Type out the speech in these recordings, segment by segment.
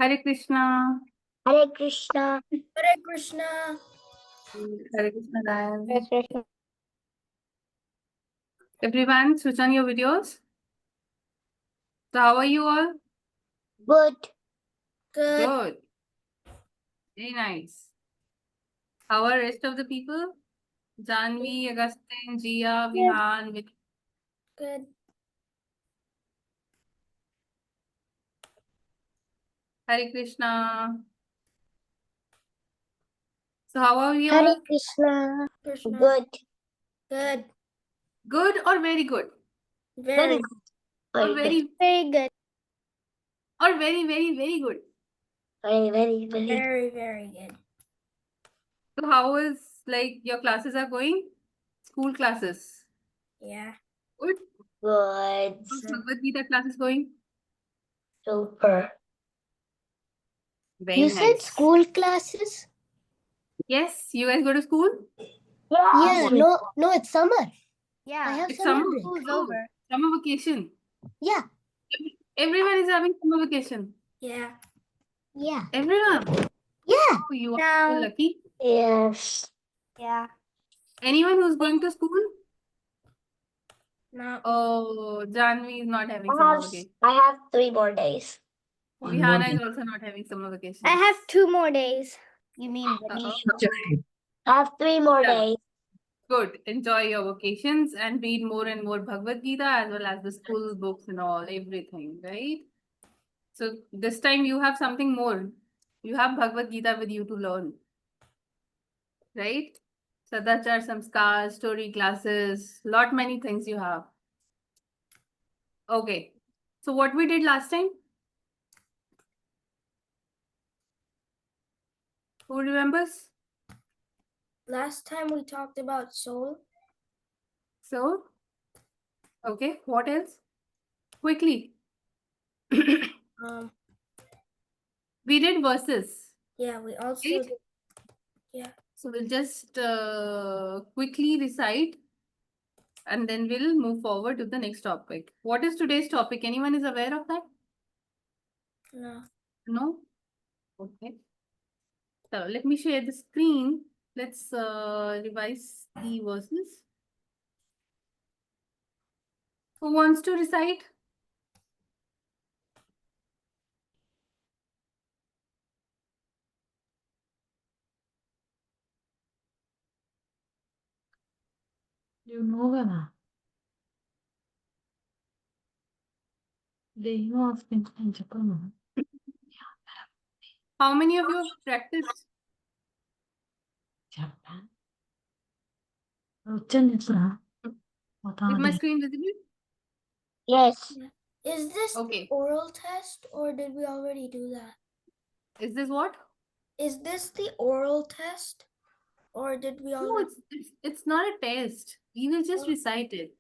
Hare Krishna. Hare Krishna. Hare Krishna. Hare Krishna, guys. Hare Krishna. Everyone, switch on your videos. So, how are you all? Good. Good. Good. Very nice. How are rest of the people? Janvi, Agustin, Jia, Vihan, Good. Hare Krishna. So, how are you Hare all? Krishna. Krishna. Good. Good. Good or very good? Very good. Or Very good. Very good. or very, very, very good? Very Very good. So, how is like your classes are going? School classes. Yeah. Good. good. How's Bhagavad Gita classes going? Super. Very You nice. said school classes? Yes, you guys go to school? Yeah. What? No, it's summer. I Yeah. have It's summer summer. break. School's Oh, over. summer vacation. Yeah. Everyone is having summer vacation. Yeah. Yeah. Everyone. Yeah. Oh, you are so No. lucky. Yes. Yeah. Anyone who's going to school? No. Oh, Janvi is not having summer vacation. I have 3 more days. Vihana is also not having summer vacation. I have 2 more days. You mean Uh-oh. I have 3 more Yeah. days. Good. Enjoy your vacations and read more and more Bhagavad Gita as well as the school books and all, everything, right? So this time you have something more. You have Bhagavad Gita with you to learn, right? Sadachar, Samskar, story classes, lot many things you have. Okay. So what we did last time? Who remembers? Last time we talked about soul. So, okay, what else? Quickly. We did verses. Yeah, we also Right? did. Yeah. So we'll just quickly recite and then we'll move forward to the next topic. What is today's topic? Anyone is aware of that? No. No? Okay. So let me share the screen. Let's revise the verses. Who wants to recite? You know that. They must be in Japan. How many of you have practiced? Japan. Chinese. Is my screen visible? Yes. Is this Okay. the oral test or did we already do that? Is this what? Is this the oral test or did we No, already? it's not a test. We will just Oh. recite it.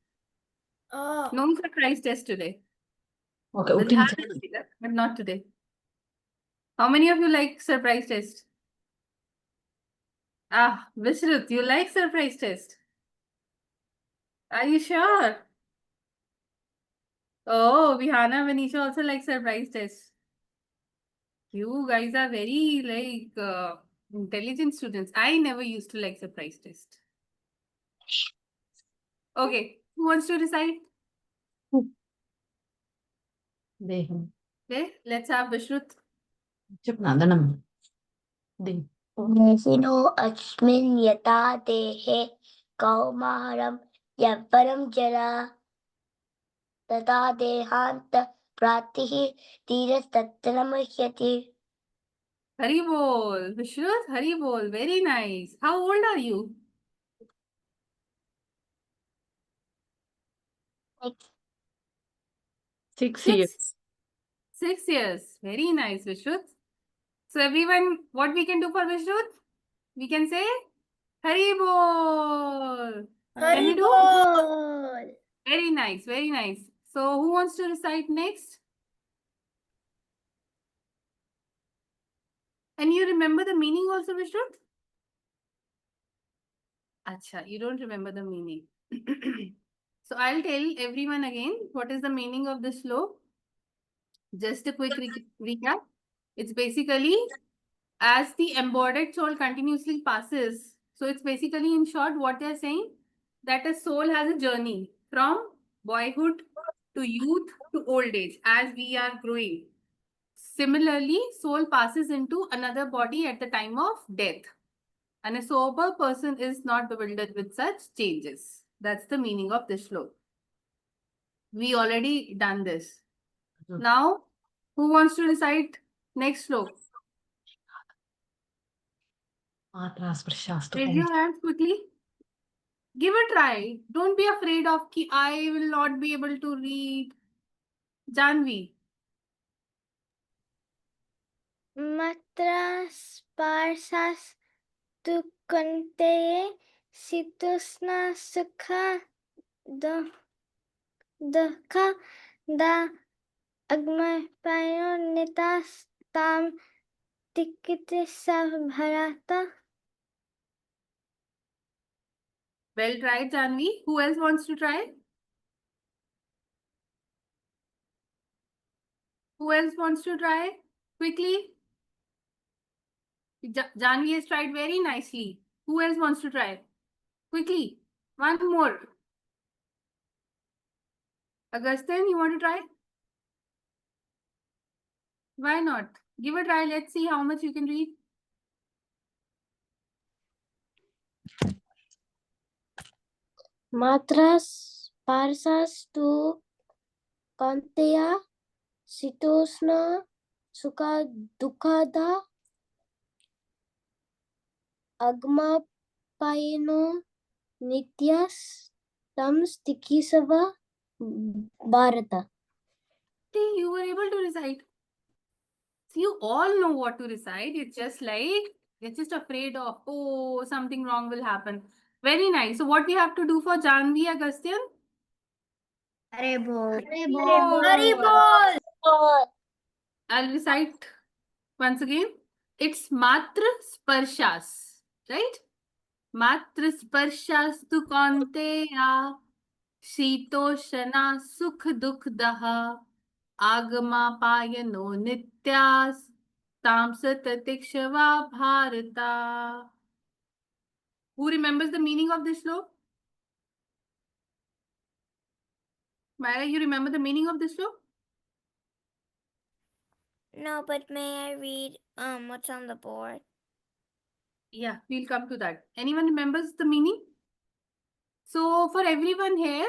Oh. No surprise test today. Okay, We'll have it later, but not today. How many of you like surprise test? Ah, Vishruth, you like surprise test? Are you sure? Oh, Vihana, Vanisha also like surprise test. You guys are very intelligent students. I never used to like surprise test. Okay, who wants to recite? They Okay, let's have Vishruth. Japan. They Nesino अस्मिन् यथा देहे कौमारं यव्वनं जरा तथा देहान्त प्राप्तिः धीरस्तत्र मुह्यति. Hari bol. Vishruth, Hari bol. Very nice. How old are you? Six Six. years. 6 years. Very nice, Vishruth. So everyone, what we can do for Vishruth? We can say Hari bol. Can we do? Haribol. Very nice, very nice. So who wants to recite next? And you remember the meaning also, Vishruth? Acha, you don't remember the meaning. So I'll tell everyone again what is the meaning of this sloka. Just a quick recap. It's basically as the embodied soul continuously passes. So it's basically, in short, what they're saying, that a soul has a journey from boyhood to youth to old age as we are growing. Similarly, soul passes into another body at the time of death. And a sober person is not bewildered with such changes. That's the meaning of this shloka. We already done this. Now, who wants to recite next shloka? Matra Sprashastu Raise your hands quickly. Give a try. Don't be afraid of ki I will not be able to read. Janvi. Matra sparsas tu kante situsna sukha dukha da agma payo nitas tam tikite bharata. Well tried, Janvi. Who else wants to try? Who else wants to try? Quickly. Janvi has tried very nicely. Who else wants to try? Quickly. One more. Augustine, you want to try? Why not? Give a try. Let's see how much you can read. Matras parsas tu kanteya situsna sukha dukkada agma paino nityas tam stikhisava bharata. See, you were able to recite. So you all know what to recite. It's just like, you're just afraid of, oh, something wrong will happen. Very nice. So what we have to do for Janvi, Agastyan? Hare bol. Haribol. Bol. I'll recite once again. It's Matra Sparshas, right? Matra Sparshas tu Kaunteya Shitoshana Sukh Dukh Daha Agama Payano Nityas Tamsat Tikshava Bharata. Who remembers the meaning of this shloka? Myra, you remember the meaning of this shloka? No, but may I read what's on the board? Yeah, we'll come to that. Anyone remembers the meaning? So for everyone here,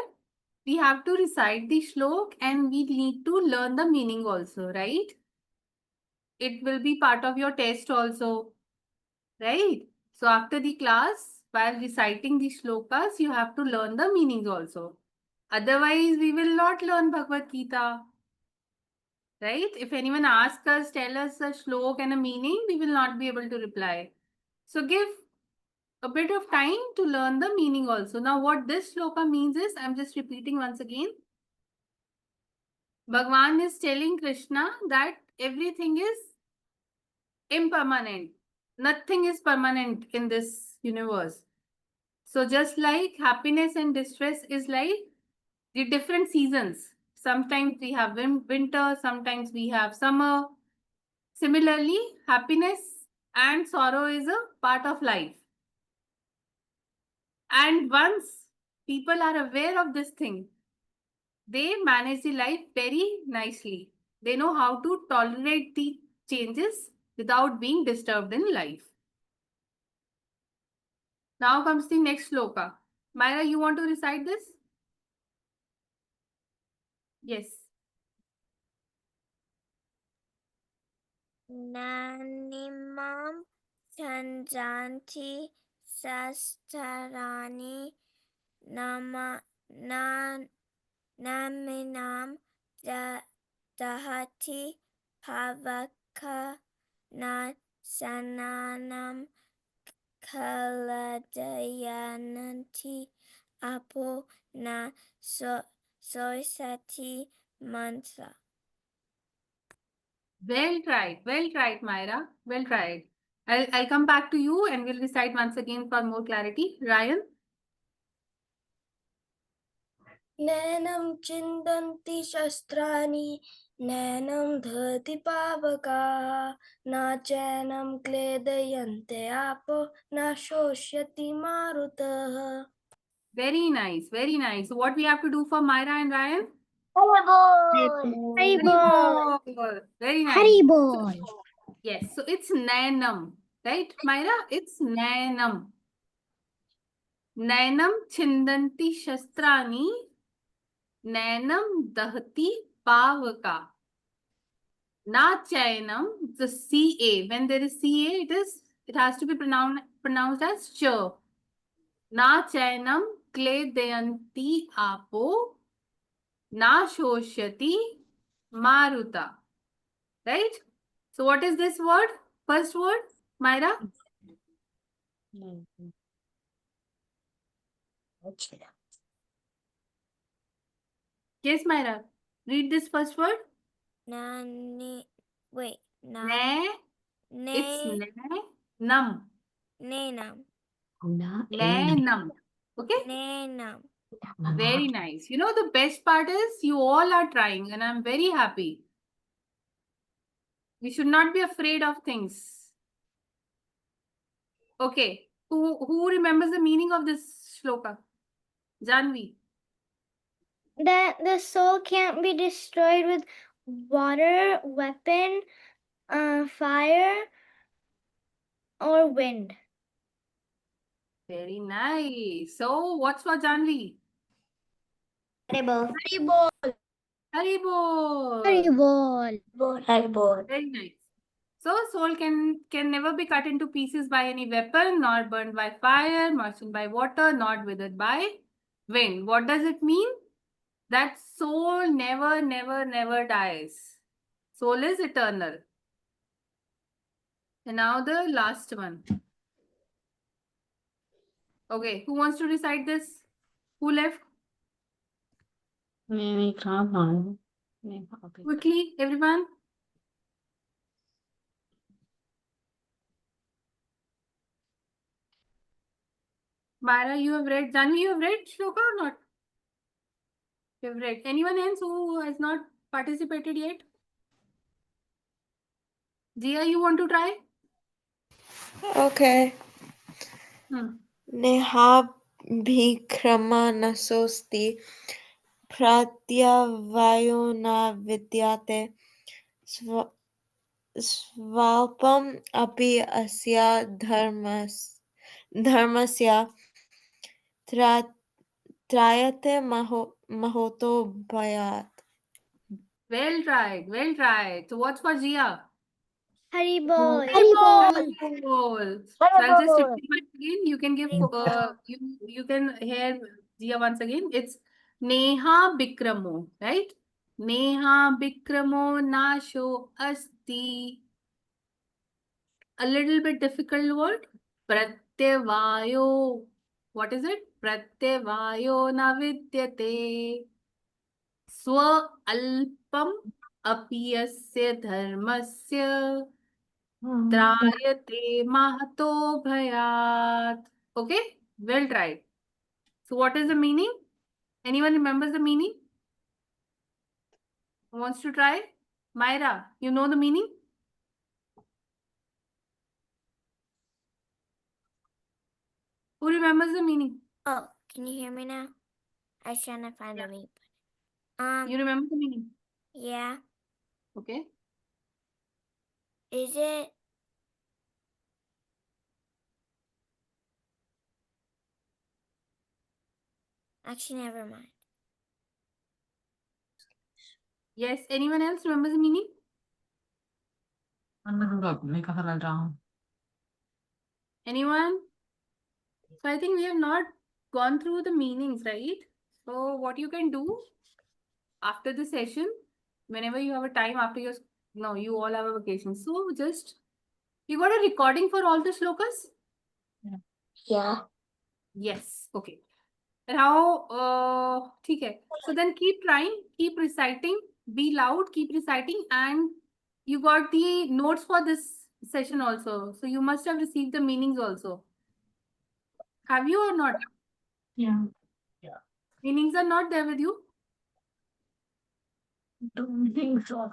we have to recite the shlok and we need to learn the meaning also, right? It will be part of your test also, right? So after the class, while reciting the shlokas, you have to learn the meanings also. Otherwise, we will not learn Bhagavad Gita, right? If anyone asks us, tell us a shlok and a meaning, we will not be able to reply. So give a bit of time to learn the meaning also. Now, what this shloka means is, I'm just repeating once again. Bhagwan is telling Krishna that everything is impermanent. Nothing is permanent in this universe. So just like happiness and distress is like the different seasons. Sometimes we have winter, sometimes we have summer. Similarly, happiness and sorrow is a part of life. And once people are aware of this thing, they manage the life very nicely. They know how to tolerate the changes without being disturbed in life. Now comes the next shloka. Myra, you want to recite this? Yes. Nanimam chanjanti sastarani naminam dahati pavaka na sananam kaladayananti apo na soisati mantra. Well tried, Myra. Well tried. I'll come back to you and we'll recite once again for more clarity. Ryan? Nenam chindanti shastrani नैनं दधति पावकाः न चैनं क्लेदयन्ते आपो न शोष्यति मारुतः. Very nice, very nice. So what we have to do for Myra and Ryan? Haribol. Very nice. Haribol. Yes, so it's Nainam, right? Myra, it's Nainam. Nainam chindanti shastrani, Nainam dahati pavaka. Na chainam, the CA. When there is CA, it has to be pronounced as ch. Na chainam kledayanti apo, na shoshyati maruta. Right? So what is this word? First word, Myra? Yes, Myra. Read this first word. Nani, wait, Ne. It's ne. Num. nenam, Ne. Num. Okay. nenam. Very nice. You know, the best part is you all are trying, and I'm very happy. We should not be afraid of things. Okay. Who remembers the meaning of this shloka? Janvi. That the soul can't be destroyed with water, weapon, fire, or wind. Very nice. So, what's for Janvi? Haribol. Haribol. Haribol. Very nice. So, soul can never be cut into pieces by any weapon, nor burned by fire, moistened by water, not withered by wind. What does it mean? That soul never dies. Soul is eternal. And now the last one. Okay, who wants to recite this? Who left? Quickly, everyone. Myra, you have read. Janvi, you have read Shloka or not? You have read. Anyone else who has not participated yet? Jia, you want to try? Okay. नेहाभिक्रमनसोऽस्ति प्रत्यवायो न विद्यते स्वल्पम् अपि अस्य धर्मस्य त्रायते महतो भयात्. Well tried. Well tried. So what's for Jia? Haribol. Haribol. So I'll just repeat once again. You can give you can hear Jia once again. It's Neha Bikramo, right? Neha Bikramo Nasho Asti. A little bit difficult word. Pratyavayo. What is it? Pratyavayo na vidyate. स्व अल्पम अपीयस्य धर्मस्य त्रायते महतो भयात्. Okay, well tried. So what is the meaning? Anyone remembers the meaning? Who wants to try? Myra, you know the meaning? Who remembers the meaning? Oh, can you hear me now? I was trying to find Yeah. a link. You remember the meaning? Yeah. Okay. Is it? Actually, never mind. Yes. Anyone else remembers the meaning? Anyone? So I think we have not gone through the meanings, right? So what you can do after the session, whenever you have a time after your, no, you all have a vacation. So just, you got a recording for all the shlokas? Yeah. Yes. Okay. And how, okay. So then keep trying, keep reciting, be loud, keep reciting, and you got the notes for this session also. So you must have received the meanings also. Have you or not? Yeah. Meanings are not there with you? Don't think so.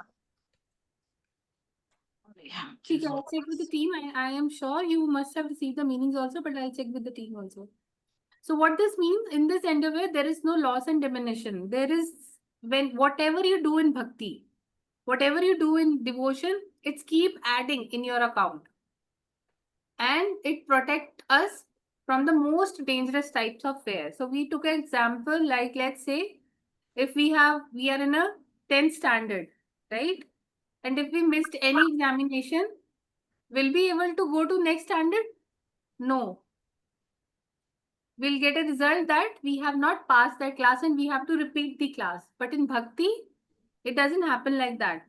Okay, I'll check with the team. I am sure you must have received the meanings also, but I'll check with the team also. So what this means in this endeavor, there is no loss and diminution. There is when whatever you do in bhakti, whatever you do in devotion, it's keep adding in your account. And it protects us from the most dangerous types of fear. So we took an example like, let's say, if we are in a 10th standard, right? And if we missed any examination, will be able to go to next standard? No. We'll get a result that we have not passed that class and we have to repeat the class. But in bhakti, it doesn't happen like that.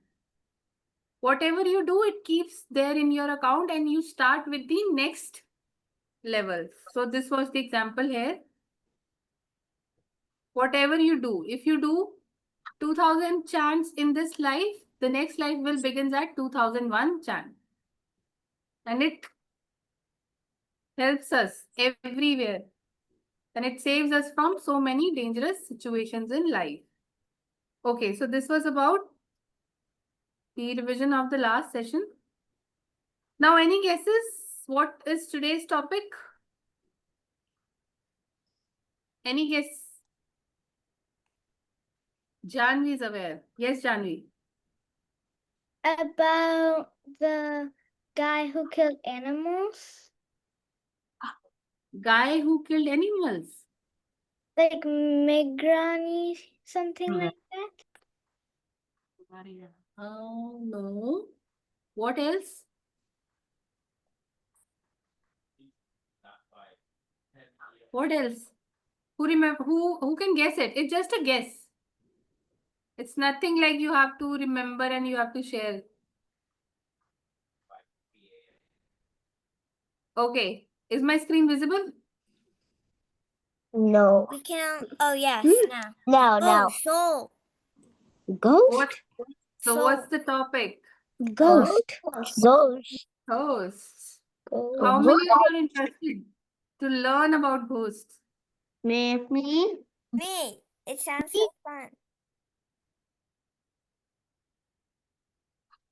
Whatever you do, it keeps there in your account and you start with the next level. So this was the example here. Whatever you do, if you do 2000 chants in this life, the next life will begin at 2001 chant. And it helps us everywhere. And it saves us from so many dangerous situations in life. Okay, so this was about the revision of the last session. Now, any guesses? What is today's topic? Any guess? Janvi is aware. Yes, Janvi. About the guy who killed animals, Guy who killed animals. like Megrani, something like that. Oh, no. What else? What else? Who can guess it? It's just a guess. It's nothing like you have to remember and you have to share. Okay. Is my screen visible? No. We can. Oh yes. Now. No, Oh, so Ghost? What? So what's the topic? Ghost. Ghost. Ghosts. How many of you are interested to learn about ghosts? Me. me. It sounds so fun.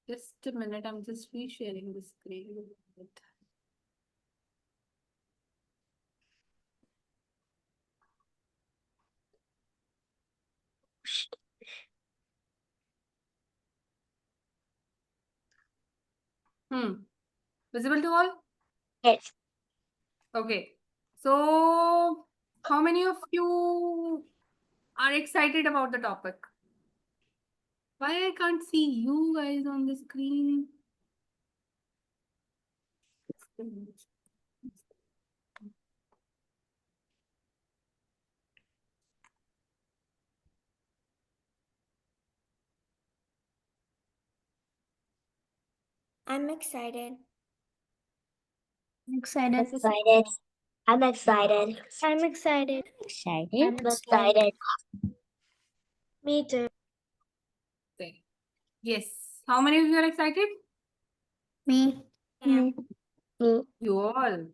Just a minute, I'm just resharing the screen. a bit. Visible to all? Yes. Okay. So, how many of you are excited about the topic? Why I can't see you guys on the screen? I'm excited. Excited. I'm excited. I'm excited. I'm excited. Me too. Okay. Yes. How many of you are excited? Me. Yeah. Me. You all.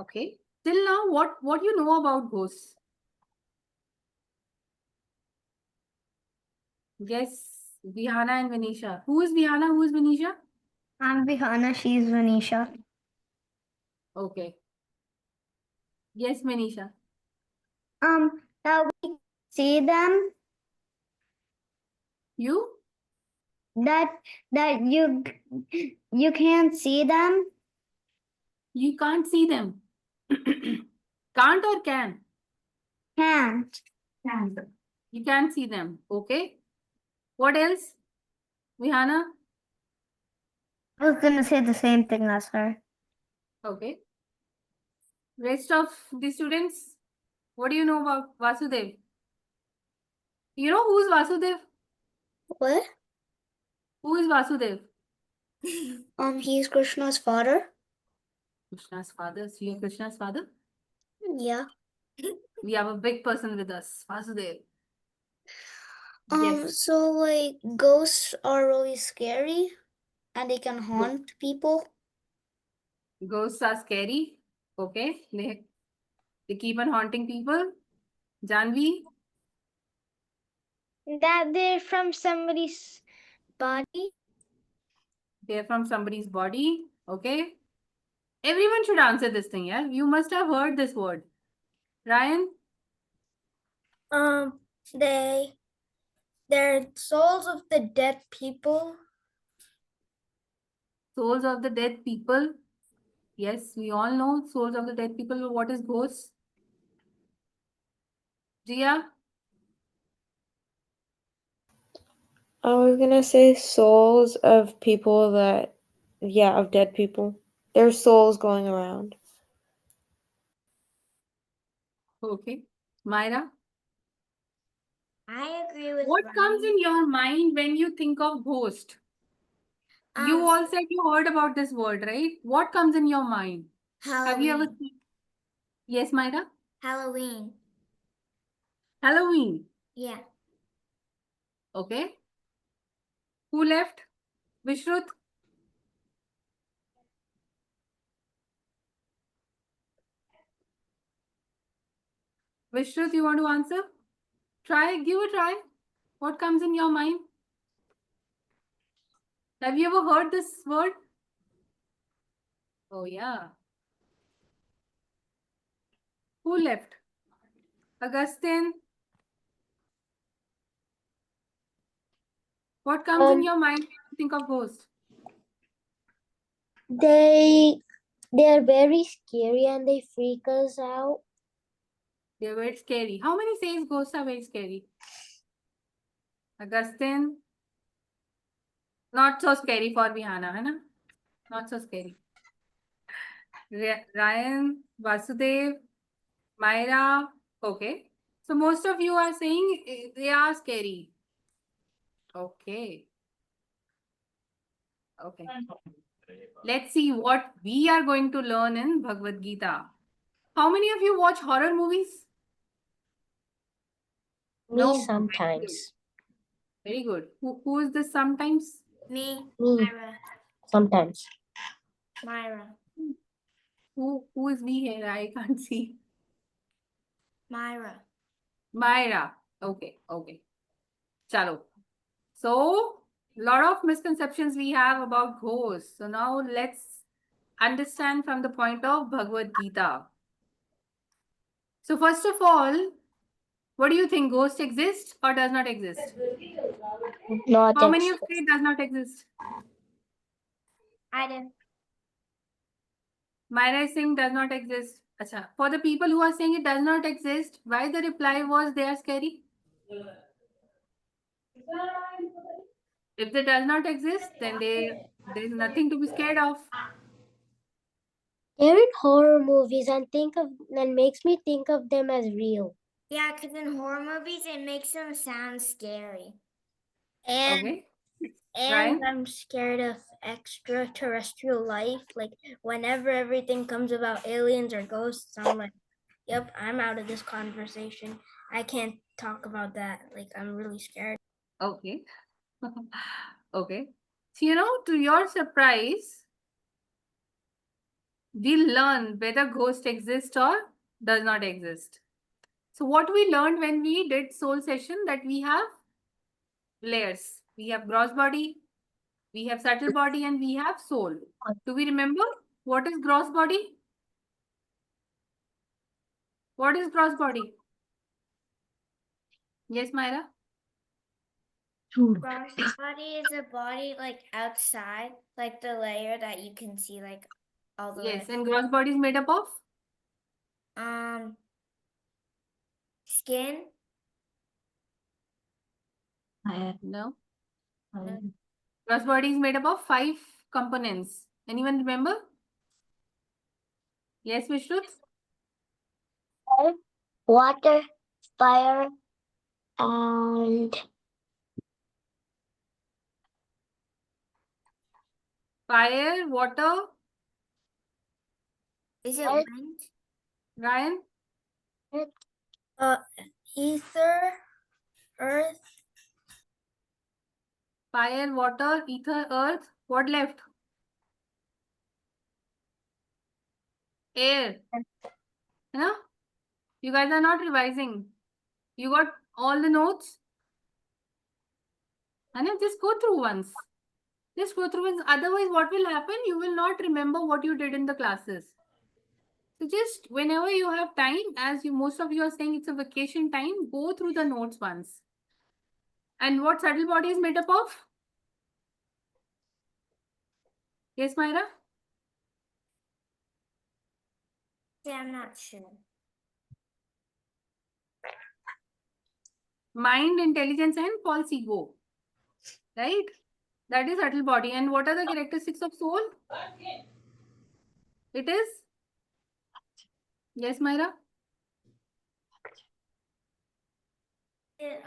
Okay. Till now, what you know about ghosts? Yes, Vihana and Venisha. Who is Vihana? Who is Venisha? I'm Vihana. She's Vanisha. Okay. Yes, Venisha. Now we see them. You? That you can't see them. You can't see them. Can't or can? Can't. You can't see them. Okay. What else? Vihana? I was gonna say the same thing as her. Okay. Rest of the students, what do you know about Vasudev? You know who's Vasudev? What? Who is Vasudev? He's Krishna's father. Krishna's father. So you're Krishna's father? Yeah. We have a big person with us, Vasudev. Yes. So like ghosts are really scary, and they can haunt people. Ghosts are scary. Okay. They keep on haunting people. Janvi? That they're from somebody's body. They're from somebody's body. Okay. Everyone should answer this thing, yeah? You must have heard this word. Ryan? They're souls of the dead people. Souls of the dead people. Yes, we all know souls of the dead people. What is ghosts? Jia? I was gonna say souls of people that, yeah, of dead people. Their souls going around. Okay. Myra? I agree with What comes in your mind when you think of ghost? You all said you heard about this word, right? What comes in your mind? Have you ever seen? Yes, Myra? Halloween. Halloween. Yeah. Okay. Who left? Vishruth? Vishruth, you want to answer? Try, give a try. What comes in your mind? Have you ever heard this word? Oh, yeah. Who left? Augustine? What comes in your mind when you think of ghost? They're very scary and they freak us out. They're very scary. How many says ghosts are very scary? Augustine? Not so scary for Vihana, hai na? Not so scary. Ryan, Vasudev, Myra. Okay. So most of you are saying they are scary. Okay. Okay. Let's see what we are going to learn in Bhagavad Gita. How many of you watch horror movies? Me No. sometimes. Very good. Who is this sometimes? Me. Me. Myra. Sometimes. Myra. Who is we here? I can't see. Myra. Myra. Okay. Okay. Chalo. So, lot of misconceptions we have about ghosts. So now let's understand from the point of Bhagavad Gita. So first of all, what do you think? Ghost exists or does not exist? Not How many of you say it does not exist? I did. Myra is saying does not exist. Acha. For the people who are saying it does not exist, why the reply was they are scary? If it does not exist, then there's nothing to be scared of. They're in horror movies and makes me think of them as real. Yeah, because in horror movies it makes them sound scary. And Okay. and Ryan? I'm scared of extraterrestrial life. Like whenever everything comes about aliens or ghosts, I'm like, yep, I'm out of this conversation. I can't talk about that. Like I'm really scared. Okay. Okay. So, to your surprise, we'll learn whether ghost exists or does not exist. So what we learned when we did soul session, that we have layers. We have gross body, we have subtle body, and we have soul. Do we remember what is gross body? What is gross body? Yes, Myra? Gross body is a body like outside, like the layer that you can see like all the Yes, way. and gross body is made up of? Skin. No. Fire. Gross body is made up of 5 components. Anyone remember? Yes, Vishruth? Water, fire, and Fire, water, is it Earth. wind? Ryan? Ether, earth, Fire, water, ether, earth. What left? Air. You know? You guys are not revising. You got all the notes? And just go through once. Just go through once. Otherwise, what will happen? You will not remember what you did in the classes. So just whenever you have time, as you most of you are saying it's a vacation time, go through the notes once. And what subtle body is made up of? Yes, Myra? Yeah, I'm not sure. Mind, intelligence, and false ego. Right? That is subtle body. And what are the characteristics of soul? It is? Yes, Myra? It,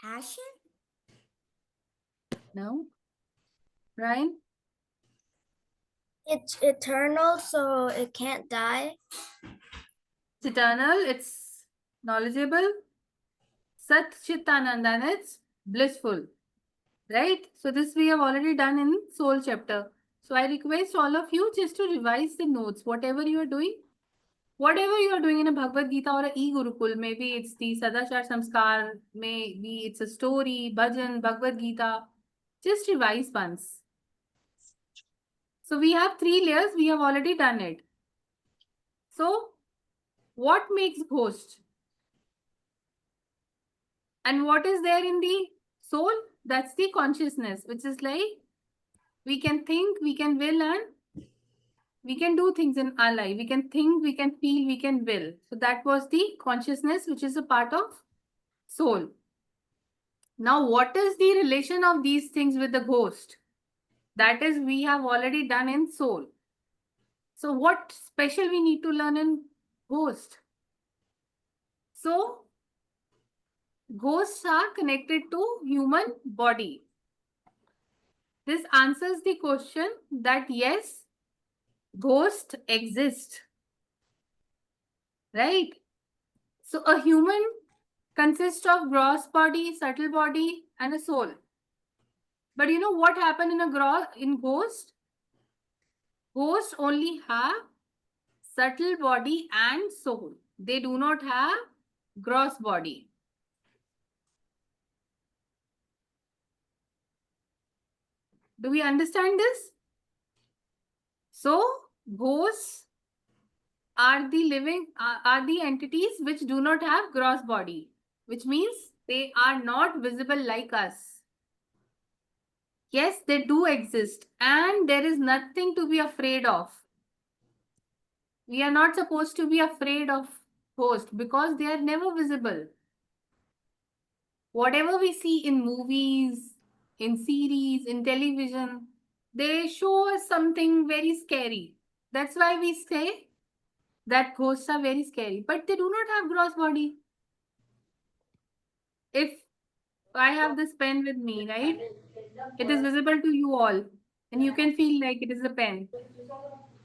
passion? No. Ryan? It's eternal, so it can't die. It's eternal. It's knowledgeable. Sat Chitananda, and it's blissful. Right? So this we have already done in soul chapter. So I request all of you just to revise the notes. Whatever you are doing in a Bhagavad Gita or a e-Gurukul, maybe it's the Sadashar Samskar, maybe it's a story, bhajan, Bhagavad Gita, just revise once. So we have 3 layers, we have already done it. So what makes ghost? And what is there in the soul? That's the consciousness, which is like we can think, we can will, and we can do things in our life. We can think, we can feel, we can will. So that was the consciousness, which is a part of soul. Now, what is the relation of these things with the ghost? That is, we have already done in soul. So what special we need to learn in ghost? So, ghosts are connected to human body. This answers the question that yes, ghosts exist. Right? So a human consists of gross body, subtle body, and a soul. But you know what happened in ghost? Ghosts only have subtle body and soul. They do not have gross body. Do we understand this? So ghosts are the entities which do not have gross body, which means they are not visible like us. Yes, they do exist, and there is nothing to be afraid of. We are not supposed to be afraid of ghosts because they are never visible. Whatever we see in movies, in series, in television, they show us something very scary. That's why we say that ghosts are very scary, but they do not have gross body. If I have this pen with me, right? It is visible to you all, and you can feel like it is a pen.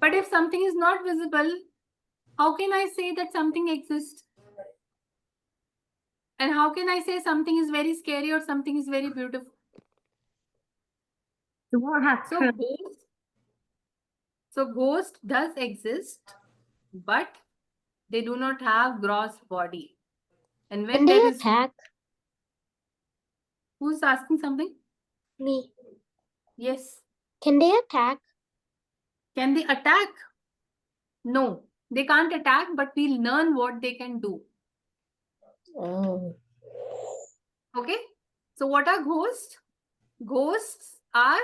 But if something is not visible, how can I say that something exists? And how can I say something is very scary or something is very beautiful? So ghost does exist, but they do not have gross body. And when Can there they is attack who's asking something? me? Yes. Can they attack? Can they attack? No, they can't attack, but we'll learn what they can do. Oh. Okay. So what are ghosts? Ghosts are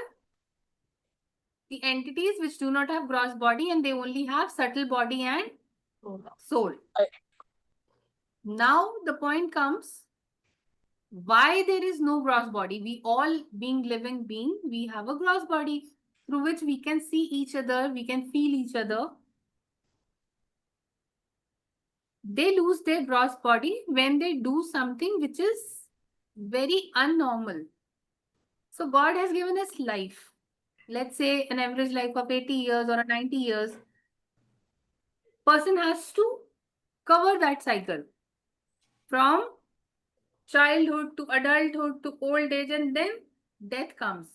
the entities which do not have gross body and they only have subtle body and soul. Now the point comes, why there is no gross body? We all being living being, we have a gross body through which we can see each other, we can feel each other. They lose their gross body when they do something which is very unnormal. So God has given us life. Let's say an average life of 80 years or 90 years. Person has to cover that cycle from childhood to adulthood to old age, and then death comes.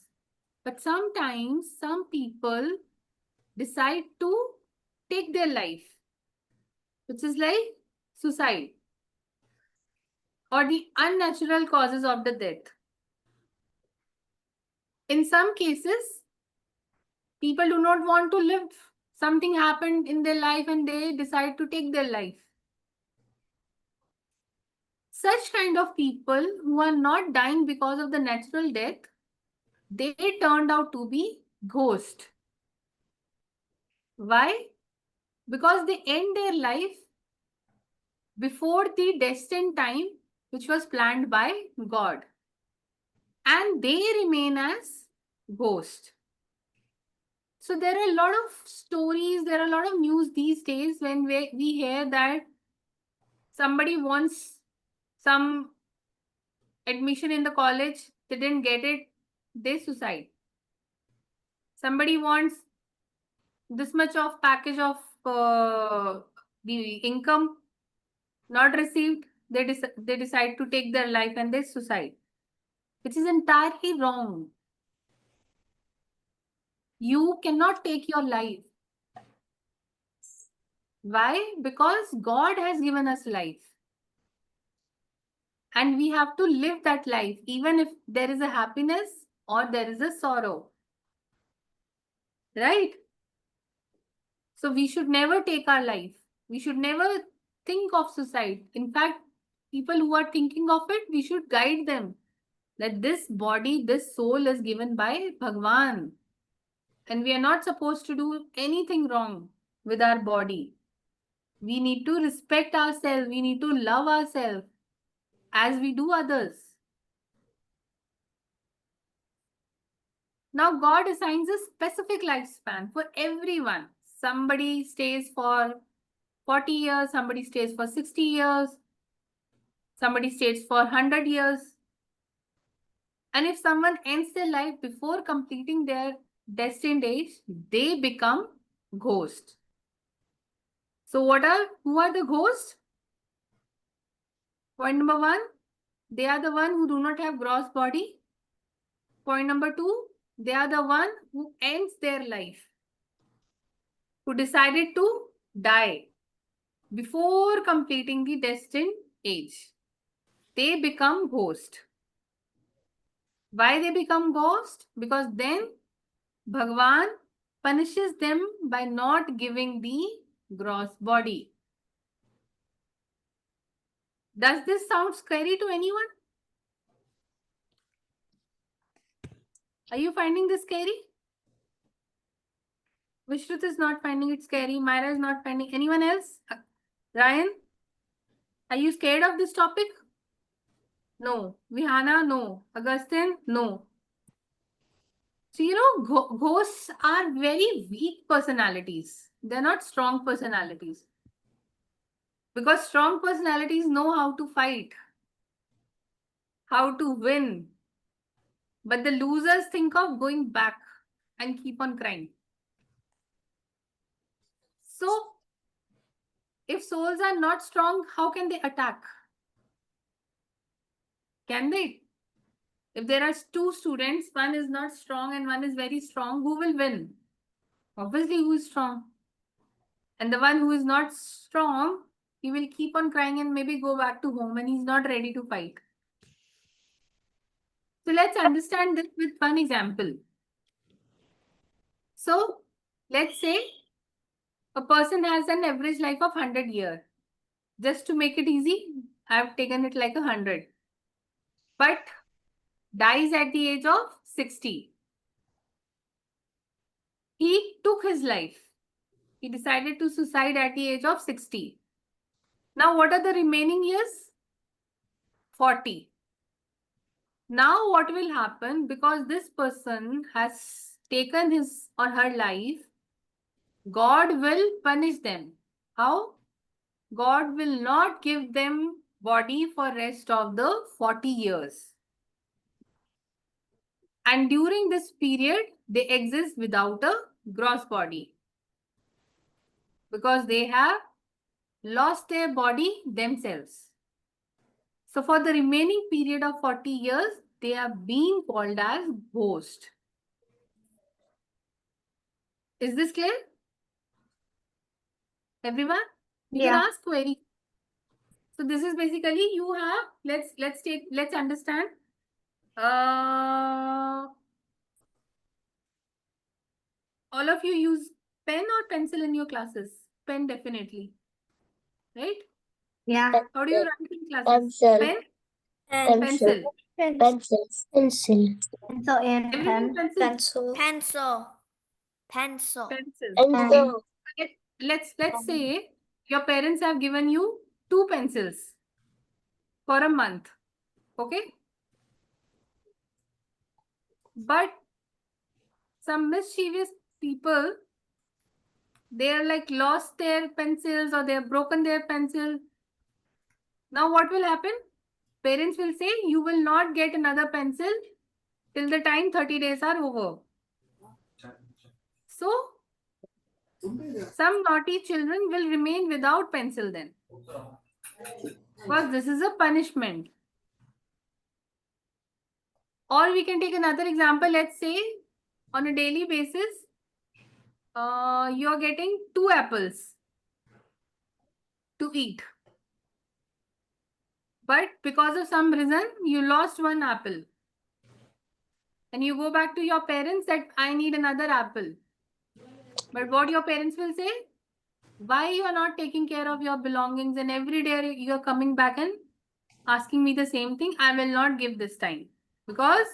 But sometimes some people decide to take their life, which is like suicide. or the unnatural causes of the death. In some cases, people do not want to live. Something happened in their life and they decide to take their life. Such kind of people who are not dying because of the natural death, they turned out to be ghosts. Why? Because they end their life before the destined time which was planned by God. And they remain as ghosts. So there are a lot of stories, there are a lot of news these days when we hear that somebody wants some admission in the college, they didn't get it, they suicide. Somebody wants this much of package of the income not received, they decide to take their life and they suicide, which is entirely wrong. You cannot take your life. Why? Because God has given us life. And we have to live that life, even if there is a happiness or there is a sorrow. Right? So we should never take our life. We should never think of suicide. In fact, people who are thinking of it, we should guide them that this body, this soul is given by Bhagwan. And we are not supposed to do anything wrong with our body. We need to respect ourselves. We need to love ourselves as we do others. Now, God assigns a specific lifespan for everyone. Somebody stays for 40 years, somebody stays for 60 years, somebody stays for 100 years. And if someone ends their life before completing their destined age, they become ghosts. So who are the ghosts? Point number 1, they are the one who do not have gross body. Point number 2, they are the one who ends their life, who decided to die before completing the destined age. They become ghost. Why they become ghost? Because then Bhagwan punishes them by not giving the gross body. Does this sound scary to anyone? Are you finding this scary? Vishruth is not finding it scary. Myra is not finding. Anyone else? Ryan? Are you scared of this topic? No. Vihana? No. Augustine? No. So, ghosts are very weak personalities. They're not strong personalities. Because strong personalities know how to fight, how to win. But the losers think of going back and keep on crying. So, if souls are not strong, how can they attack? Can they? If there are two students, one is not strong and one is very strong, who will win? Obviously, who is strong. And the one who is not strong, he will keep on crying and maybe go back to home and he's not ready to fight. So let's understand this with one example. So let's say a person has an average life of 100 years. Just to make it easy, I've taken it like 100. But dies at the age of 60. He took his life. He decided to suicide at the age of 60. Now what are the remaining years? 40. Now what will happen, because this person has taken his or her life, God will punish them. How? God will not give them body for rest of the 40 years. And during this period, they exist without a gross body. Because they have lost their body themselves. So for the remaining period of 40 years, they are being called as ghost. Is this clear? Everyone? You can ask query. So this is basically you have, let's understand. All of you use pen or pencil in your classes? Pen definitely, right? Yeah. How do you write in classes? Pencil. Pen, And pencil. Pencil. Pencil. Pencil and Everyone pen. pencil. Pencil. pencil. Pencil. Pencil. Let's say your parents have given you 2 pencils for a month. Okay? But some mischievous people, they are like lost their pencils or they have broken their pencil. Now what will happen? Parents will say you will not get another pencil till the time 30 days are over. So some naughty children will remain without pencil then. Because this is a punishment. Or we can take another example. Let's say on a daily basis, you are getting 2 apples to eat. But because of some reason, you lost 1 apple. And you go back to your parents that I need another apple. But what your parents will say? Why you are not taking care of your belongings and every day you are coming back and asking me the same thing? I will not give this time. Because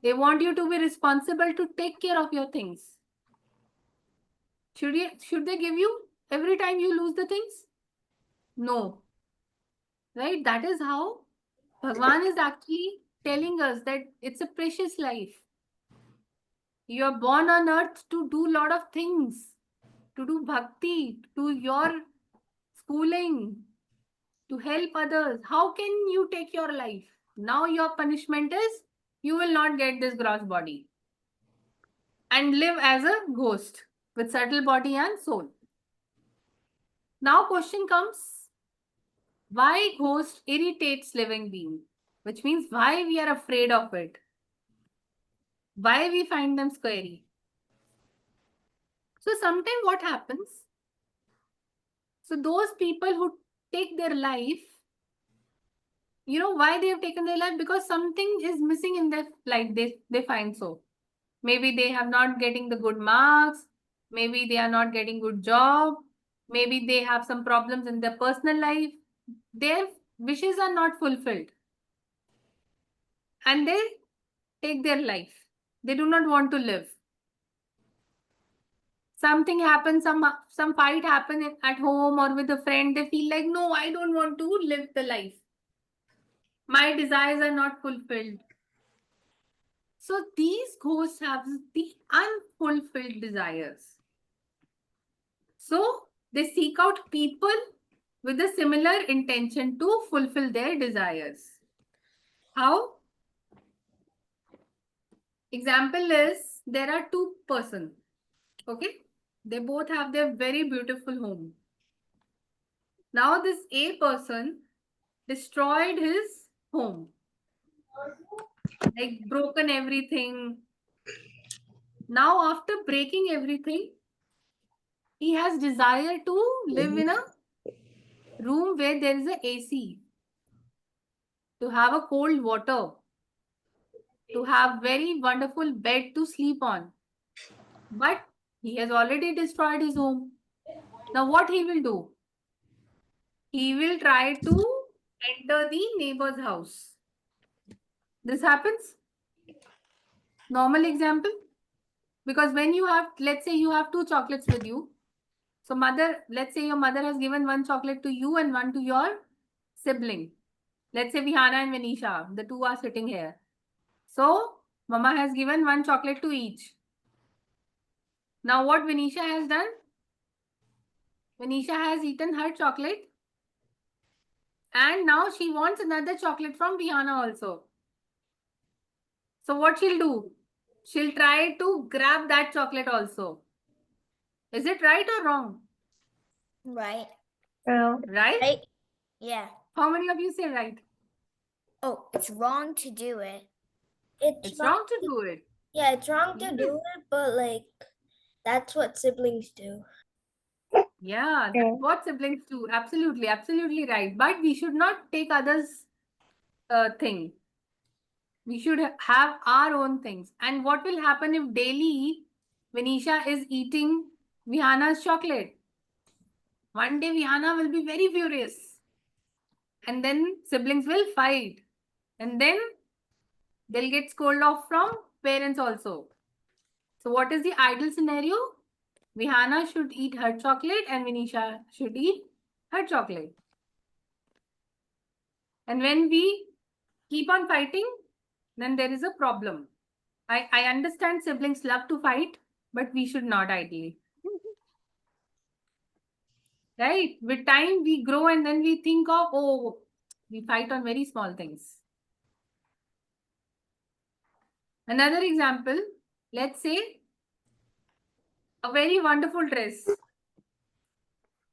they want you to be responsible to take care of your things. Should they give you every time you lose the things? No. Right? That is how Bhagwan is actually telling us that it's a precious life. You are born on earth to do a lot of things, to do bhakti, to your schooling, to help others. How can you take your life? Now your punishment is you will not get this gross body and live as a ghost with subtle body and soul. Now question comes, why ghost irritates living being? Which means why we are afraid of it. Why we find them scary. So sometimes what happens? So those people who take their life, you know why they have taken their life? Because something is missing in their life, they find so. Maybe they have not getting the good marks. Maybe they are not getting good job. Maybe they have some problems in their personal life. Their wishes are not fulfilled. And they take their life. They do not want to live. Something happens, some fight happen at home or with a friend. They feel like, no, I don't want to live the life. My desires are not fulfilled. So these ghosts have the unfulfilled desires. So they seek out people with a similar intention to fulfill their desires. How? Example is, there are 2 persons. Okay? They both have their very beautiful home. Now this A person destroyed his home. Like broken everything. Now after breaking everything, he has desire to live in a room where there is a AC. To have a cold water. To have very wonderful bed to sleep on. But he has already destroyed his home. Now what he will do? He will try to enter the neighbor's house. This happens. Normal example. Because when you have, let's say you have 2 chocolates with you. So let's say your mother has given 1 chocolate to you and 1 to your sibling. Let's say Vihana and Venisha, the 2 are sitting here. So Mama has given 1 chocolate to each. Now what Venisha has done? Venisha has eaten her chocolate. And now she wants another chocolate from Vihana also. So what she'll do? She'll try to grab that chocolate also. Is it right or wrong? Right. Right? Right? Yeah. How many of you say right? Oh, it's wrong to do it. It's wrong to do it. Yeah, it's wrong to Yes. do it, but like that's what siblings do. Yeah, Yeah. that's what siblings do. Absolutely, absolutely right. But we should not take others' thing. We should have our own things. And what will happen if daily Venetia is eating Vihana's chocolate? One day Vihana will be very furious. And then siblings will fight. And then they'll get scolded off from parents also. So what is the ideal scenario? Vihana should eat her chocolate and Venetia should eat her chocolate. And when we keep on fighting, then there is a problem. I understand siblings love to fight, but we should not ideally. Right? With time, we grow and then we think of, oh, we fight on very small things. Another example, let's say a very wonderful dress.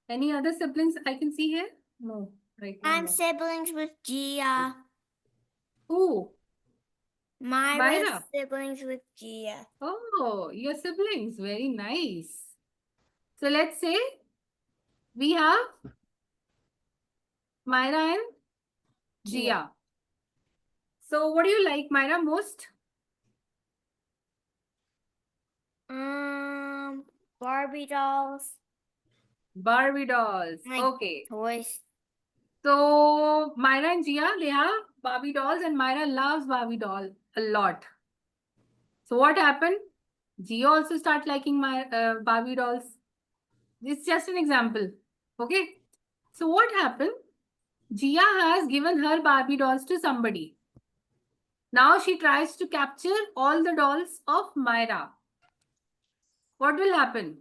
Any other siblings I can see here? No, right now. I'm no. siblings with Gia. Who? Myra's Myra. siblings with Gia. Oh, your siblings. Very nice. So let's say we have Myra and Gia. So what do you like, Myra, most? Barbie dolls. Barbie dolls. Like Okay. toys. So Myra and Gia, they have Barbie dolls and Myra loves Barbie doll a lot. So what happened? Gia also start liking my Barbie dolls. It's just an example. Okay. So what happened? Gia has given her Barbie dolls to somebody. Now she tries to capture all the dolls of Myra. What will happen?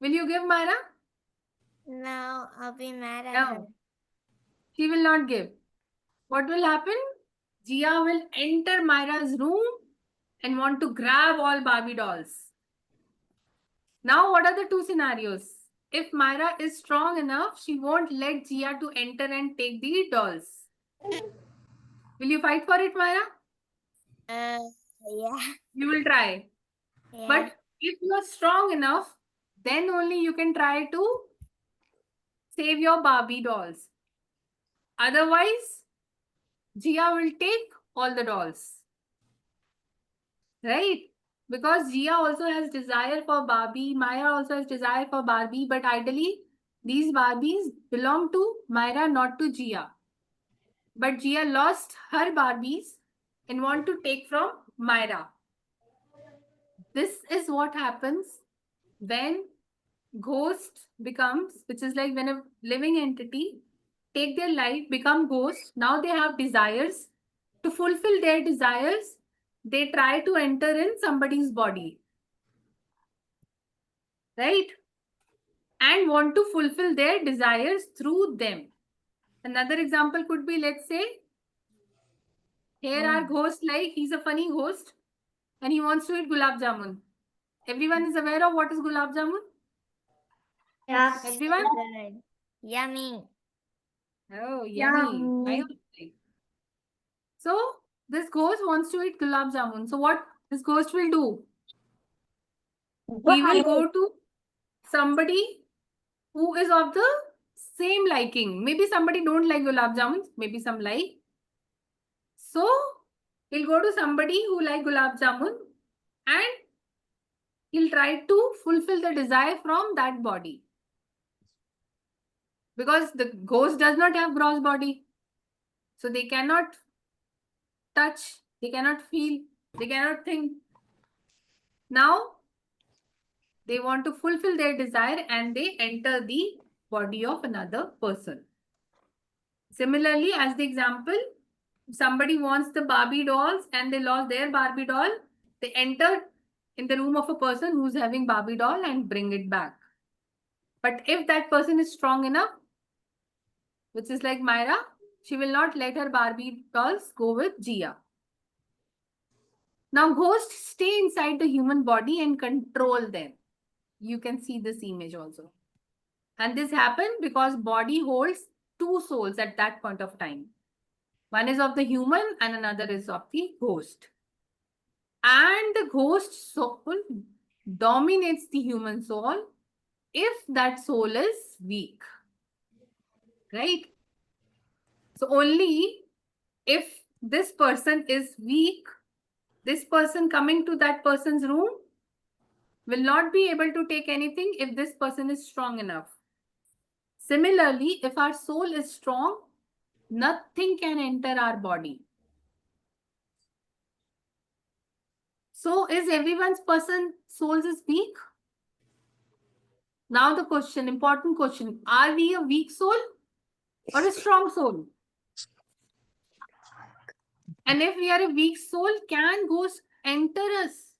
Will you give Myra? No, I'll be mad at her. No. She will not give. What will happen? Gia will enter Myra's room and want to grab all Barbie dolls. Now, what are the two scenarios? If Myra is strong enough, she won't let Gia to enter and take the dolls. Will you fight for it, Myra? Yeah. You will try. Yeah. But if you are strong enough, then only you can try to save your Barbie dolls. Otherwise, Gia will take all the dolls. Right? Because Gia also has desire for Barbie, Myra also has desire for Barbie, but ideally, these Barbies belong to Myra, not to Gia. But Gia lost her Barbies and want to take from Myra. This is what happens when ghost becomes, which is like when a living entity take their life, become ghost. Now they have desires. To fulfill their desires, they try to enter in somebody's body. Right? And want to fulfill their desires through them. Another example could be, let's say, here our ghost, like he's a funny ghost and he wants to eat gulab jamun. Everyone is aware of what is gulab jamun? Yeah. Everyone? Good. Yummy. Oh, yummy. I also like. So this ghost wants to eat gulab jamun. So what this ghost will do? He will go to somebody who is of the same liking. Maybe somebody don't like gulab jamun, maybe some like. So he'll go to somebody who like gulab jamun and he'll try to fulfill the desire from that body. Because the ghost does not have gross body. So they cannot touch, they cannot feel, they cannot think. Now they want to fulfill their desire and they enter the body of another person. Similarly, as the example, somebody wants the Barbie dolls and they lost their Barbie doll, they enter in the room of a person who's having Barbie doll and bring it back. But if that person is strong enough, which is like Myra, she will not let her Barbie dolls go with Gia. Now ghosts stay inside the human body and control them. You can see this image also. And this happened because body holds two souls at that point of time. One is of the human and another is of the ghost. And the ghost soul dominates the human soul if that soul is weak, right? So only if this person is weak, this person coming to that person's room will not be able to take anything if this person is strong enough. Similarly, if our soul is strong, nothing can enter our body. So is everyone's souls is weak? Now the question, important question, are we a weak soul or a strong soul? And if we are a weak soul, can ghosts enter us?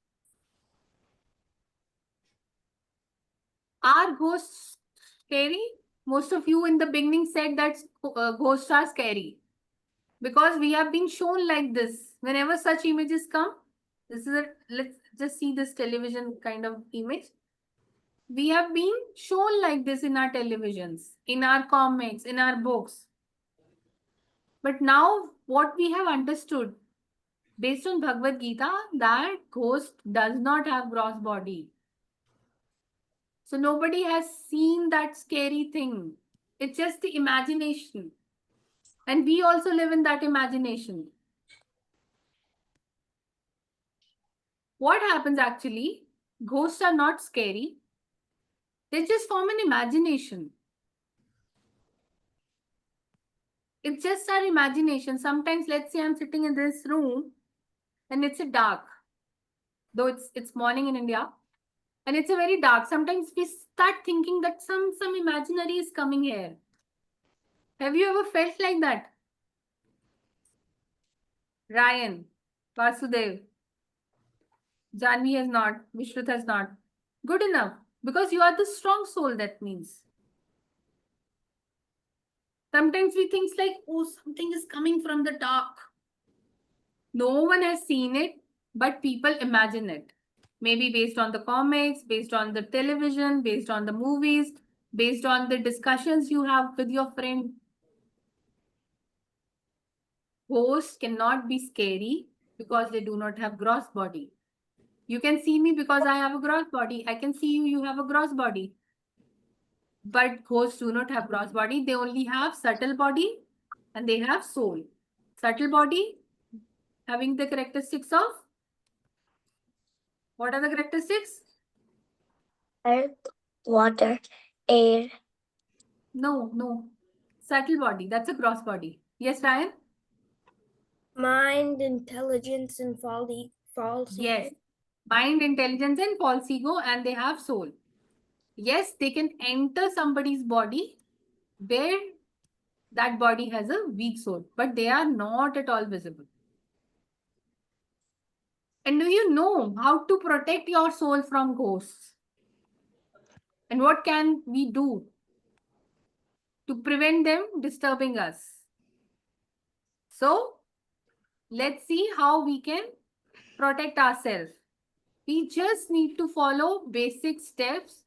Are ghosts scary? Most of you in the beginning said that ghosts are scary because we have been shown like this. Whenever such images come, this is let's just see this television kind of image. We have been shown like this in our televisions, in our comics, in our books. But now what we have understood based on Bhagavad Gita, that ghost does not have gross body. So nobody has seen that scary thing. It's just the imagination. And we also live in that imagination. What happens actually? Ghosts are not scary. They just form an imagination. It's just our imagination. Sometimes, let's say I'm sitting in this room and it's a dark. Though it's morning in India. And it's a very dark. Sometimes we start thinking that some imaginary is coming here. Have you ever felt like that? Ryan, Vasudev, Janvi has not, Vishrut has not. Good enough. Because you are the strong soul, that means. Sometimes we think like, oh, something is coming from the dark. No one has seen it, but people imagine it. Maybe based on the comics, based on the television, based on the movies, based on the discussions you have with your friend. Ghosts cannot be scary because they do not have gross body. You can see me because I have a gross body. I can see you, you have a gross body. But ghosts do not have gross body. They only have subtle body and they have soul. Subtle body having the characteristics of, what are the characteristics? Earth, water, air. No. Subtle body, that's a gross body. Yes, Ryan? Mind, intelligence, and false Yes. ego. Mind, intelligence, and false ego, and they have soul. Yes, they can enter somebody's body where that body has a weak soul, but they are not at all visible. And do you know how to protect your soul from ghosts? And what can we do to prevent them disturbing us? So, let's see how we can protect ourselves. We just need to follow basic steps,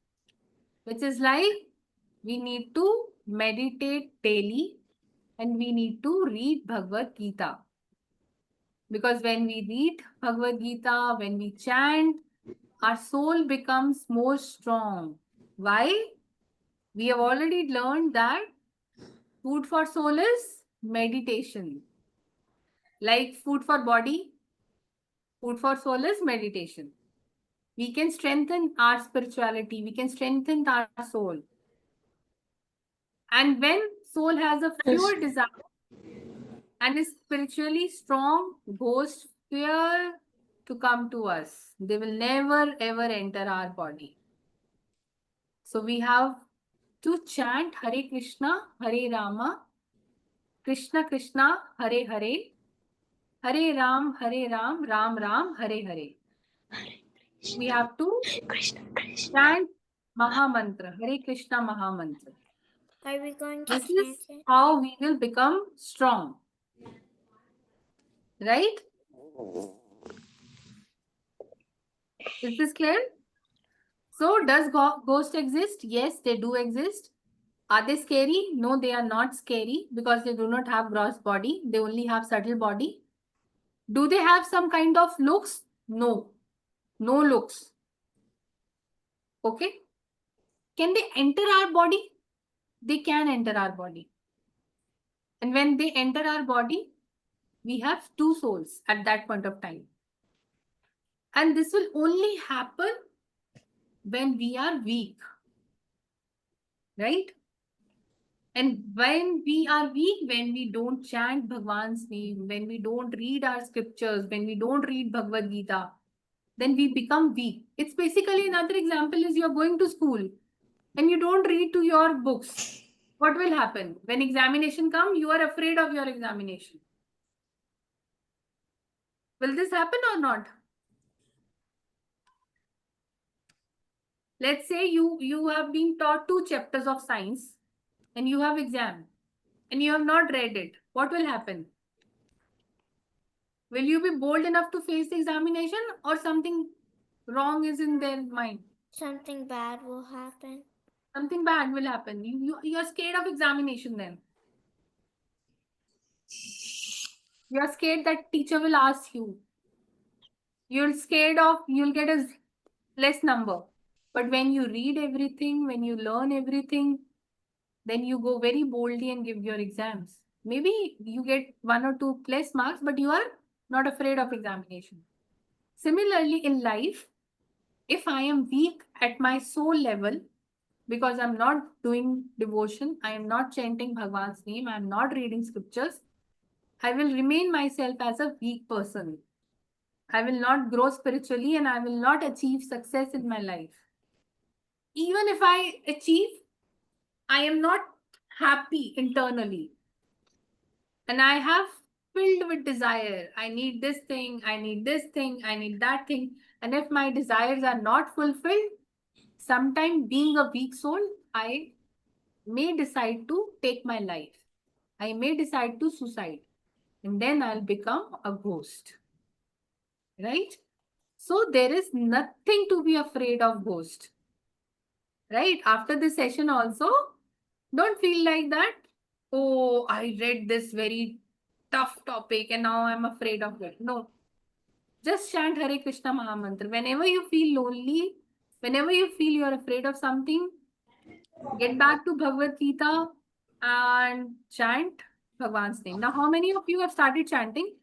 which is like we need to meditate daily and we need to read Bhagavad Gita. Because when we read Bhagavad Gita, when we chant, our soul becomes more strong. Why? We have already learned that food for soul is meditation. Like food for body, food for soul is meditation. We can strengthen our spirituality. We can strengthen our soul. And when soul has a pure desire and is spiritually strong, ghosts fear to come to us. They will never ever enter our body. So we have to chant Hare Krishna, Hare Rama, Krishna Krishna, Hare Hare, Hare Ram, Ram Ram, Hare Hare. We have to chant Mahamantra, Hare Krishna Mahamantra. Are we going to This chant is it? how we will become strong. Right? Is this clear? So, does ghost exist? Yes, they do exist. Are they scary? No, they are not scary because they do not have gross body. They only have subtle body. Do they have some kind of looks? No. No looks. Okay? Can they enter our body? They can enter our body. And when they enter our body, we have two souls at that point of time. And this will only happen when we are weak. Right? And when we are weak, when we don't chant Bhagwan's name, when we don't read our scriptures, when we don't read Bhagavad Gita, then we become weak. It's basically another example is you're going to school and you don't read to your books. What will happen? When examination come, you are afraid of your examination. Will this happen or not? Let's say you have been taught 2 chapters of science and you have exam and you have not read it. What will happen? Will you be bold enough to face the examination or something wrong is in their mind? Something bad will happen. Something bad will happen. You're scared of examination then. You're scared that teacher will ask you. You're scared of you'll get a less number. But when you read everything, when you learn everything, then you go very boldly and give your exams. Maybe you get 1 or 2 less marks, but you are not afraid of examination. Similarly, in life, if I am weak at my soul level, because I'm not doing devotion, I am not chanting Bhagwan's name, I'm not reading scriptures, I will remain myself as a weak person. I will not grow spiritually and I will not achieve success in my life. Even if I achieve, I am not happy internally. And I have filled with desire. I need this thing, I need this thing, I need that thing. And if my desires are not fulfilled, sometime being a weak soul, I may decide to take my life. I may decide to suicide. And then I'll become a ghost. Right? So there is nothing to be afraid of ghost. Right? After this session also, don't feel like that. Oh, I read this very tough topic and now I'm afraid of it. No. Just chant Hare Krishna Mahamantra. Whenever you feel lonely, whenever you feel you're afraid of something, get back to Bhagavad Gita and chant Bhagwan's name. Now, how many of you have started chanting?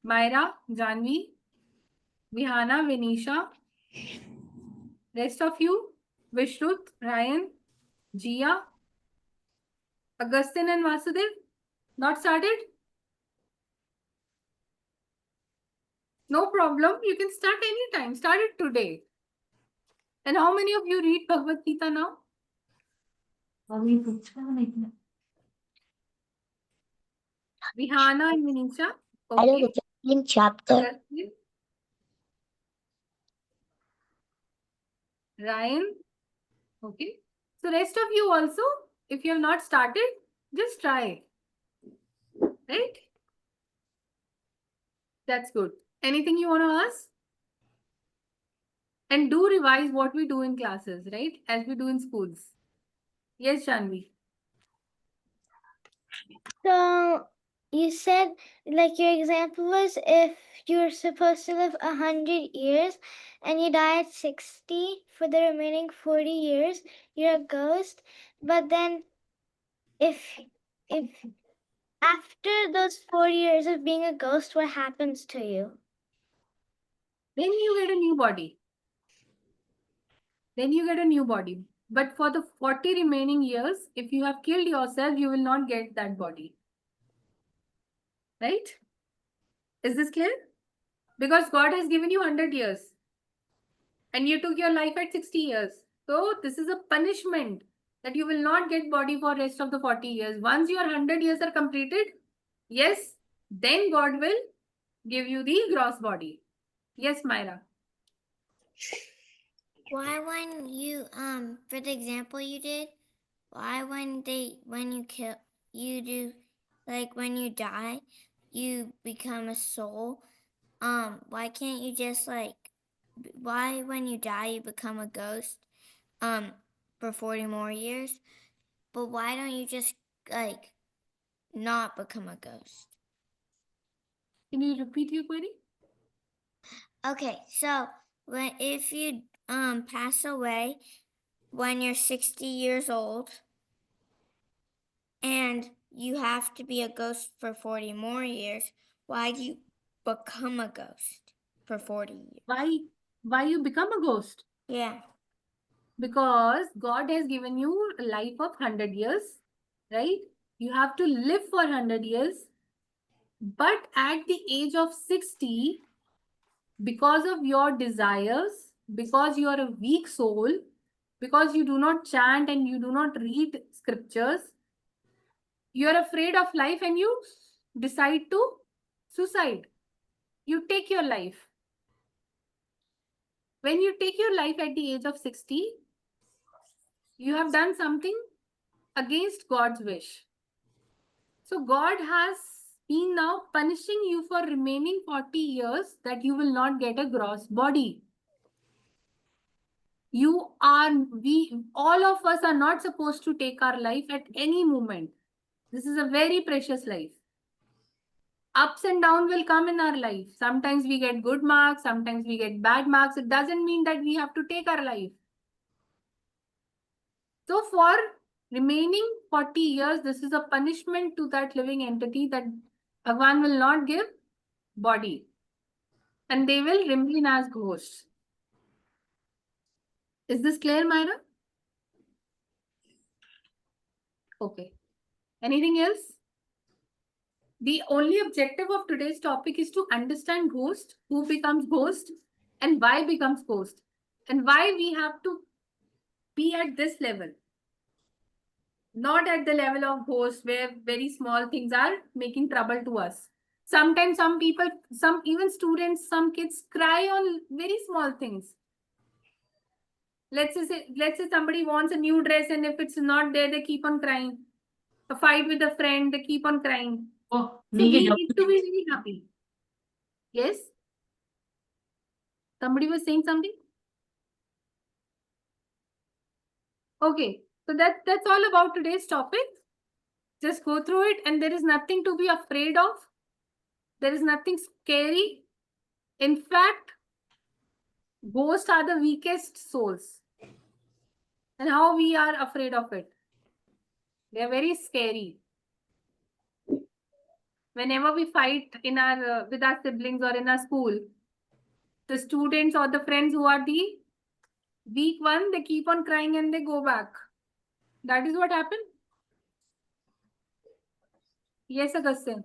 Myra, Janvi, Vihana, Vinisha. Rest of you, Vishrut, Ryan, Jia, Augustine and Vasudev. Not started? No problem. You can start anytime. Start it today. And how many of you read Bhagavad Gita now? अभी पूछा नहीं Vihana and Vinisha. I know Okay. the 15th chapter. Augustine. Ryan. Okay. So rest of you also, if you have not started, just try. Right? That's good. Anything you want to ask? And do revise what we do in classes, right? As we do in schools. Yes, Shanvi. So you said, like, your example was if you're supposed to live 100 years and you die at 60 for the remaining 40 years, you're a ghost. But then if after those 40 years of being a ghost, what happens to you? Then you get a new body. Then you get a new body. But for the 40 remaining years, if you have killed yourself, you will not get that body. Right? Is this clear? Because God has given you 100 years. And you took your life at 60 years. So this is a punishment that you will not get body for rest of the 40 years. Once your 100 years are completed, yes, then God will give you the gross body. Yes, Myra. Why when you for the example you did, why when you die, you become a soul? Why can't you just why when you die you become a ghost for 40 more years? But why don't you just not become a ghost? Can you repeat your query? Okay, so if pass away when you're 60 years old, and you have to be a ghost for 40 more years. Why do you become a ghost for 40 years? Why you become a ghost? Yeah. Because God has given you a life of 100 years, right? You have to live for 100 years. But at the age of 60, because of your desires, because you are a weak soul, because you do not chant and you do not read scriptures, you are afraid of life and you decide to suicide. You take your life. When you take your life at the age of 60, you have done something against God's wish. So God has been now punishing you for remaining 40 years that you will not get a gross body. All of us are not supposed to take our life at any moment. This is a very precious life. Ups and downs will come in our life. Sometimes we get good marks, sometimes we get bad marks. It doesn't mean that we have to take our life. So for remaining 40 years, this is a punishment to that living entity that Bhagwan will not give body. And they will remain as ghosts. Is this clear, Myra? Okay. Anything else? The only objective of today's topic is to understand ghost, who becomes ghost, and why becomes ghost, and why we have to be at this level. Not at the level of ghost where very small things are making trouble to us. Sometimes some people, some even students, some kids cry on very small things. Let's say somebody wants a new dress and if it's not there, they keep on crying. A fight with a friend, they keep on crying. Oh, So we need to be really happy. Yes? Somebody was saying something? Okay, so that's all about today's topic. Just go through it and there is nothing to be afraid of. There is nothing scary. In fact, ghosts are the weakest souls. And how we are afraid of it. They are very scary. Whenever we fight in our with our siblings or in our school, the students or the friends who are the weak one, they keep on crying and they go back. That is what happened. Yes, Agustin.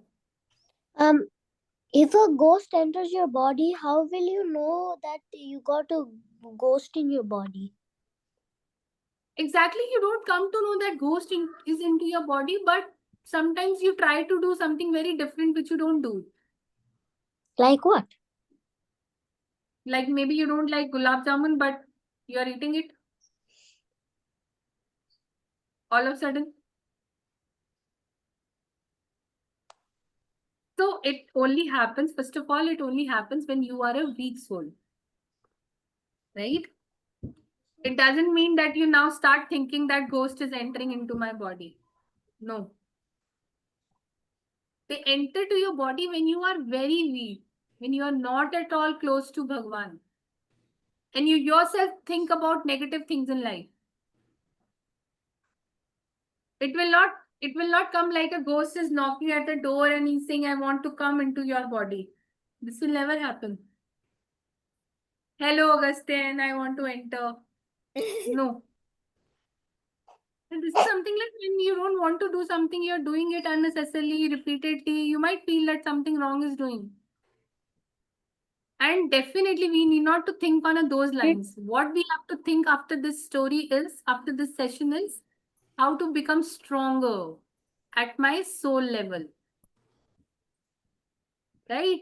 If a ghost enters your body, how will you know that you got a ghost in your body? Exactly, you don't come to know that ghost is into your body, but sometimes you try to do something very different which you don't do. Like what? Like maybe you don't like gulab jamun, but you are eating it all of a sudden. So it only happens, first of all, it only happens when you are a weak soul. Right? It doesn't mean that you now start thinking that ghost is entering into my body. No. They enter to your body when you are very weak, when you are not at all close to Bhagwan. And you yourself think about negative things in life. It will not come like a ghost is knocking at the door and he's saying, I want to come into your body. This will never happen. Hello, Augustine, I want to enter. No. And this is something like when you don't want to do something, you're doing it unnecessarily, repeatedly. You might feel that something wrong is doing. And definitely we need not to think on those lines. What we have to think after this story is, after this session is, how to become stronger at my soul level. Right?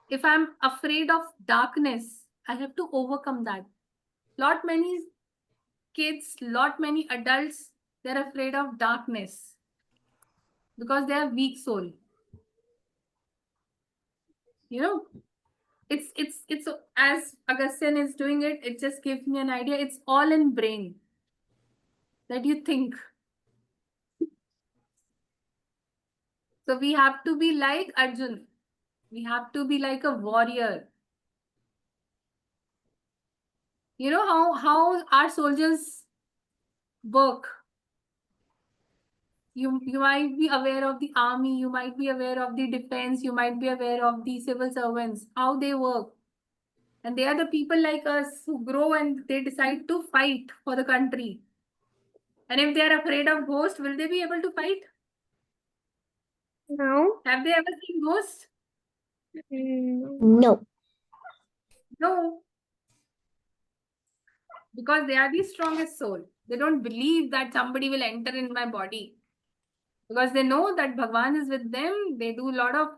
If I'm afraid of darkness, I have to overcome that. Lot many kids, lot many adults, they're afraid of darkness because they have weak soul. You know, it's as Augustine is doing it, it just gives me an idea. It's all in brain that you think. So we have to be like Arjun. We have to be like a warrior. You know how our soldiers work. You might be aware of the army, you might be aware of the defense, you might be aware of the civil servants, how they work. And they are the people like us who grow and they decide to fight for the country. And if they are afraid of ghosts, will they be able to fight? No. Have they ever seen ghosts? No. No. Because they are the strongest soul. They don't believe that somebody will enter in my body. Because they know that Bhagwan is with them. They do a lot of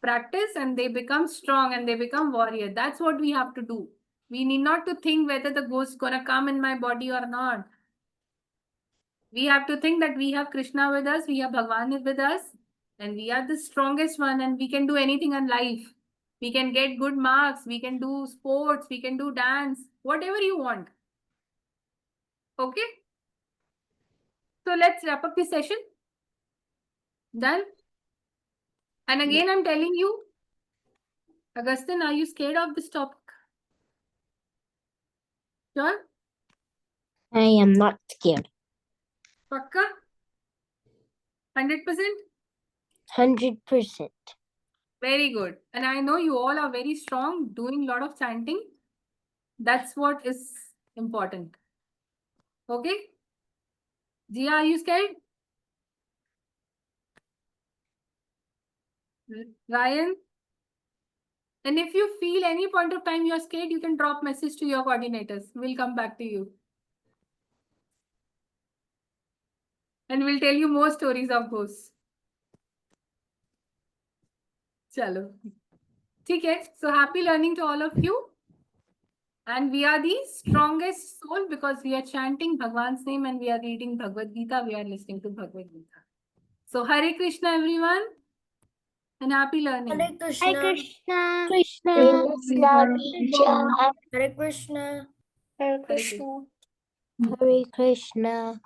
practice and they become strong and they become warrior. That's what we have to do. We need not to think whether the ghost is gonna come in my body or not. We have to think that we have Krishna with us, we have Bhagwan with us, and we are the strongest one and we can do anything in life. We can get good marks, we can do sports, we can do dance, whatever you want. Okay? So let's wrap up this session. Done? And again, I'm telling you, Augustine, are you scared of this topic? Sure? I am not scared. Pakka? 100%? 100%. Very good. And I know you all are very strong, doing a lot of chanting. That's what is important. Okay? Jia, are you scared? Ryan? And if you feel any point of time you're scared, you can drop message to your coordinators. We'll come back to you. And we'll tell you more stories of ghosts. Chalo. Okay. So happy learning to all of you. And we are the strongest soul because we are chanting Bhagwan's name and we are reading Bhagavad Gita. We are listening to Bhagavad Gita. So Hare Krishna, everyone. And happy learning. Hare Krishna. Krishna. Hare Krishna. Hare Krishna. Hare Krishna.